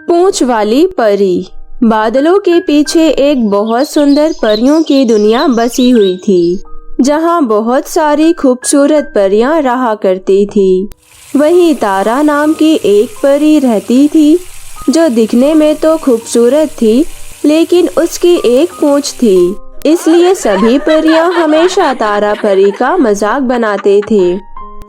पूंछ वाली परी। बादलों के पीछे एक बहुत सुंदर परियों की दुनिया बसी हुई थी, जहाँ बहुत सारी खूबसूरत परियां रहा करती थी। वहीं तारा नाम की एक परी रहती थी, जो दिखने में तो खूबसूरत थी, लेकिन उसकी एक पूंछ थी। इसलिए सभी परियां हमेशा तारा परी का मजाक बनाते थे।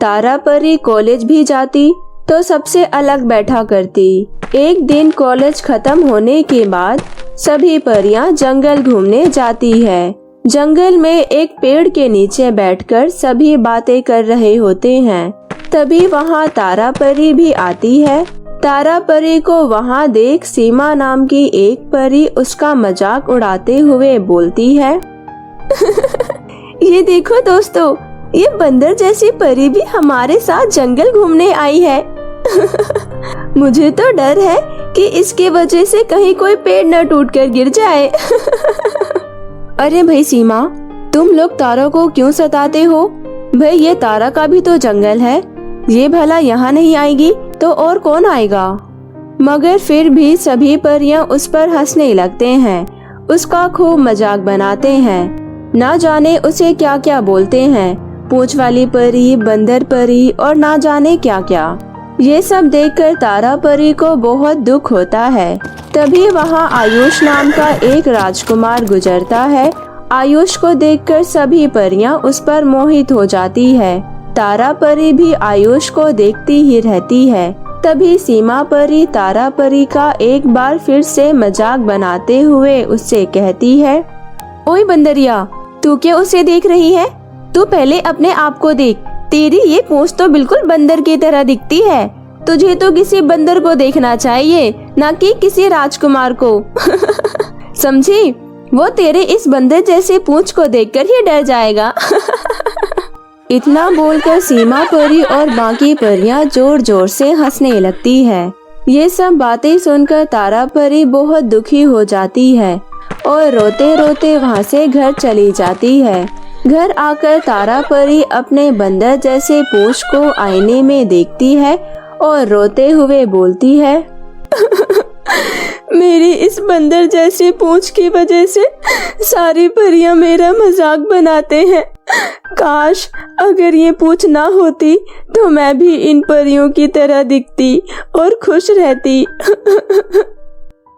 तारा परी कॉलेज भी जाती तो सबसे अलग बैठा करती। एक दिन कॉलेज खत्म होने के बाद सभी परियां जंगल घूमने जाती है। जंगल में एक पेड़ के नीचे बैठकर सभी बातें कर रहे होते हैं। तभी वहाँ तारा परी भी आती है। तारा परी को वहाँ देख सीमा नाम की एक परी उसका मजाक उड़ाते हुए बोलती है ये देखो दोस्तों, ये बंदर जैसी परी भी हमारे साथ जंगल घूमने आई है मुझे तो डर है कि इसके वजह से कहीं कोई पेड़ न टूटकर गिर जाए अरे भाई सीमा, तुम लोग तारा को क्यों सताते हो? भाई ये तारा का भी तो जंगल है। ये भला यहाँ नहीं आएगी तो और कौन आएगा? मगर फिर भी सभी परियां उस पर हंसने लगते हैं, उसका खूब मजाक बनाते हैं। ना जाने उसे क्या क्या बोलते हैं, पूंछ वाली परी, बंदर परी और ना जाने क्या क्या। ये सब देखकर तारा परी को बहुत दुख होता है। तभी वहाँ आयुष नाम का एक राजकुमार गुजरता है। आयुष को देखकर सभी परियां उस पर मोहित हो जाती है। तारा परी भी आयुष को देखती ही रहती है। तभी सीमा परी तारा परी का एक बार फिर से मजाक बनाते हुए उससे कहती है, ओए बंदरिया, तू क्या उसे देख रही है? तू पहले अपने आप को देख। तेरी ये पूंछ तो बिल्कुल बंदर की तरह दिखती है। तुझे तो किसी बंदर को देखना चाहिए, ना कि किसी राजकुमार को समझी? वो तेरे इस बंदर जैसे पूंछ को देखकर ही डर जाएगा इतना बोलकर सीमा परी और बाकी परियां जोर जोर से हंसने लगती है। ये सब बातें सुनकर तारा परी बहुत दुखी हो जाती है और रोते रोते वहाँ से घर चली जाती है। घर आकर तारा परी अपने बंदर जैसे पूंछ को आईने में देखती है और रोते हुए बोलती है मेरी इस बंदर जैसी पूंछ की वजह से सारी परियां मेरा मजाक बनाते हैं। काश अगर ये पूंछ ना होती तो मैं भी इन परियों की तरह दिखती और खुश रहती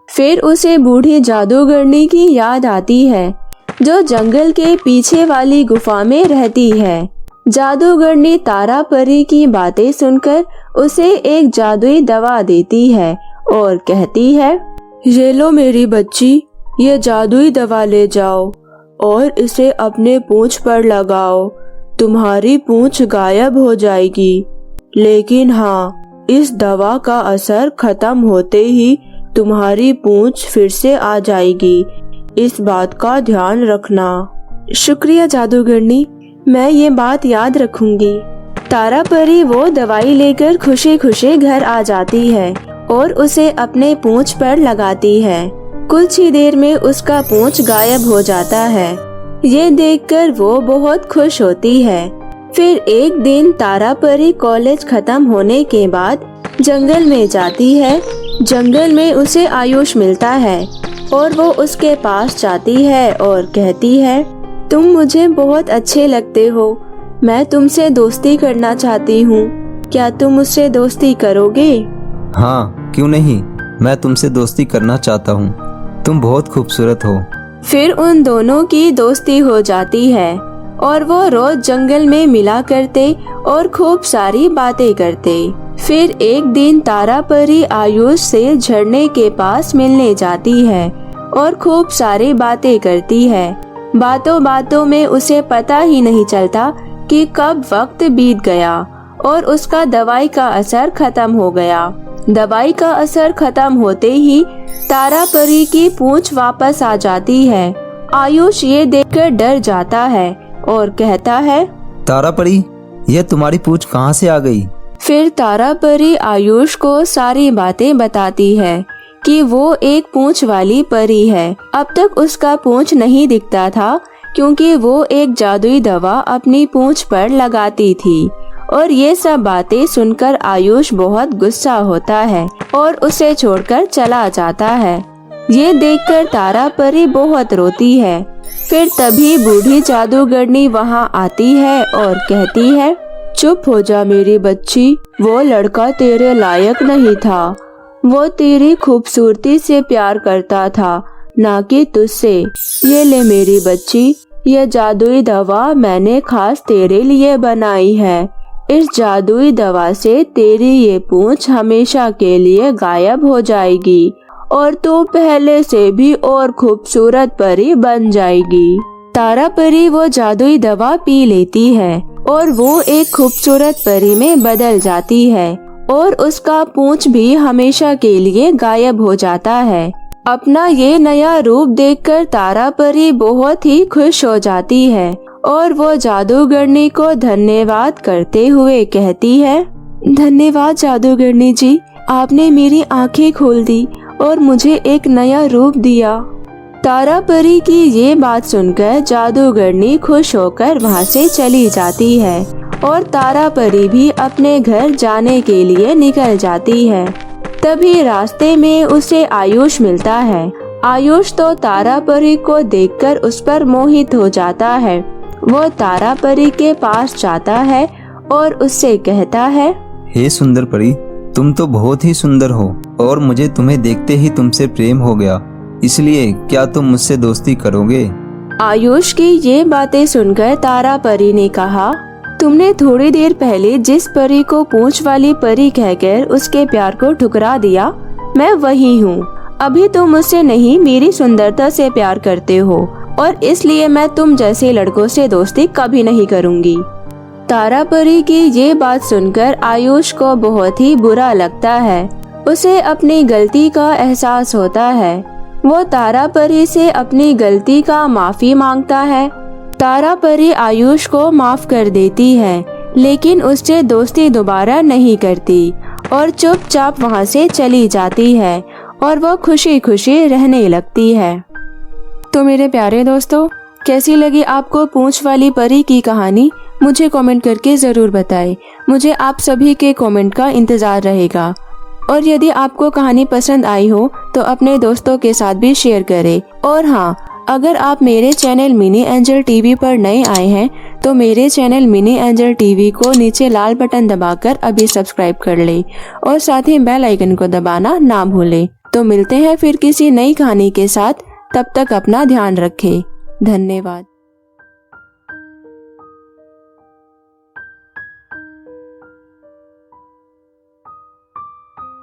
फिर उसे बूढ़ी जादूगरनी की याद आती है, जो जंगल के पीछे वाली गुफा में रहती है। जादूगरनी तारा परी की बातें सुनकर उसे एक जादुई दवा देती है और कहती है, ये लो मेरी बच्ची, ये जादुई दवा ले जाओ और इसे अपने पूंछ पर लगाओ। तुम्हारी पूंछ गायब हो जाएगी, लेकिन हाँ, इस दवा का असर खत्म होते ही तुम्हारी पूंछ फिर से आ जाएगी। इस बात का ध्यान रखना। शुक्रिया जादूगरनी, मैं ये बात याद रखूंगी। तारा परी वो दवाई लेकर खुशी खुशी घर आ जाती है और उसे अपने पूंछ पर लगाती है। कुछ ही देर में उसका पूंछ गायब हो जाता है। ये देखकर वो बहुत खुश होती है। फिर एक दिन तारा परी कॉलेज खत्म होने के बाद जंगल में जाती है। जंगल में उसे आयुष मिलता है और वो उसके पास जाती है और कहती है, तुम मुझे बहुत अच्छे लगते हो, मैं तुमसे दोस्ती करना चाहती हूँ, क्या तुम मुझसे दोस्ती करोगे? हाँ, क्यों नहीं, मैं तुमसे दोस्ती करना चाहता हूँ, तुम बहुत खूबसूरत हो। फिर उन दोनों की दोस्ती हो जाती है और वो रोज जंगल में मिला करते और खूब सारी बातें करते। फिर एक दिन तारा परी आयुष से झरने के पास मिलने जाती है और खूब सारी बातें करती है। बातों बातों में उसे पता ही नहीं चलता कि कब वक्त बीत गया और उसका दवाई का असर खत्म हो गया। दवाई का असर खत्म होते ही तारा परी की पूंछ वापस आ जाती है। आयुष ये देखकर डर जाता है और कहता है, तारा परी, यह तुम्हारी पूंछ कहाँ से आ गई? फिर तारा परी आयुष को सारी बातें बताती है कि वो एक पूंछ वाली परी है। अब तक उसका पूंछ नहीं दिखता था क्योंकि वो एक जादुई दवा अपनी पूंछ पर लगाती थी और ये सब बातें सुनकर आयुष बहुत गुस्सा होता है और उसे छोड़कर चला जाता है। ये देखकर तारा परी बहुत रोती है। फिर तभी बूढ़ी जादूगरनी वहाँ आती है और कहती है, चुप हो जा मेरी बच्ची, वो लड़का तेरे लायक नहीं था। वो तेरी खूबसूरती से प्यार करता था, ना कि तुझसे। ये ले मेरी बच्ची, ये जादुई दवा मैंने खास तेरे लिए बनाई है। इस जादुई दवा से तेरी ये पूंछ हमेशा के लिए गायब हो जाएगी और तू पहले से भी और खूबसूरत परी बन जाएगी। तारा परी वो जादुई दवा पी लेती है और वो एक खूबसूरत परी में बदल जाती है और उसका पूंछ भी हमेशा के लिए गायब हो जाता है। अपना ये नया रूप देखकर तारा परी बहुत ही खुश हो जाती है और वो जादूगरनी को धन्यवाद करते हुए कहती है, धन्यवाद जादूगरनी जी, आपने मेरी आंखें खोल दी और मुझे एक नया रूप दिया। तारा परी की ये बात सुनकर जादूगरनी खुश होकर वहाँ से चली जाती है और तारा परी भी अपने घर जाने के लिए निकल जाती है। तभी रास्ते में उसे आयुष मिलता है। आयुष तो तारा परी को देखकर उस पर मोहित हो जाता है। वो तारा परी के पास जाता है और उससे कहता है, हे सुंदर परी, तुम तो बहुत ही सुंदर हो और मुझे तुम्हें देखते ही तुमसे प्रेम हो गया। इसलिए क्या तुम मुझसे दोस्ती करोगे? आयुष की ये बातें सुनकर तारा परी ने कहा, तुमने थोड़ी देर पहले जिस परी को पूंछ वाली परी कहकर उसके प्यार को ठुकरा दिया, मैं वही हूँ। अभी तुम मुझसे नहीं, मेरी सुंदरता से प्यार करते हो और इसलिए मैं तुम जैसे लड़कों से दोस्ती कभी नहीं करूँगी। तारा परी की ये बात सुनकर आयुष को बहुत ही बुरा लगता है। उसे अपनी गलती का एहसास होता है। वो तारा परी से अपनी गलती का माफी मांगता है। तारा परी आयुष को माफ कर देती है, लेकिन उससे दोस्ती दोबारा नहीं करती और चुपचाप वहाँ से चली जाती है और वो खुशी खुशी रहने लगती है। तो मेरे प्यारे दोस्तों, कैसी लगी आपको पूंछ वाली परी की कहानी? मुझे कमेंट करके ज़रूर बताएं। मुझे आप सभी के कमेंट का इंतज़ार रहेगा। और यदि आपको कहानी पसंद आई हो तो अपने दोस्तों के साथ भी शेयर करें। और हाँ, अगर आप मेरे चैनल मिनी एंजल टीवी पर नए आए हैं तो मेरे चैनल मिनी एंजल टीवी को नीचे लाल बटन दबाकर अभी सब्सक्राइब कर लें और साथ ही बेल आइकन को दबाना ना भूलें। तो मिलते हैं फिर किसी नई कहानी के साथ। तब तक अपना ध्यान रखें। धन्यवाद।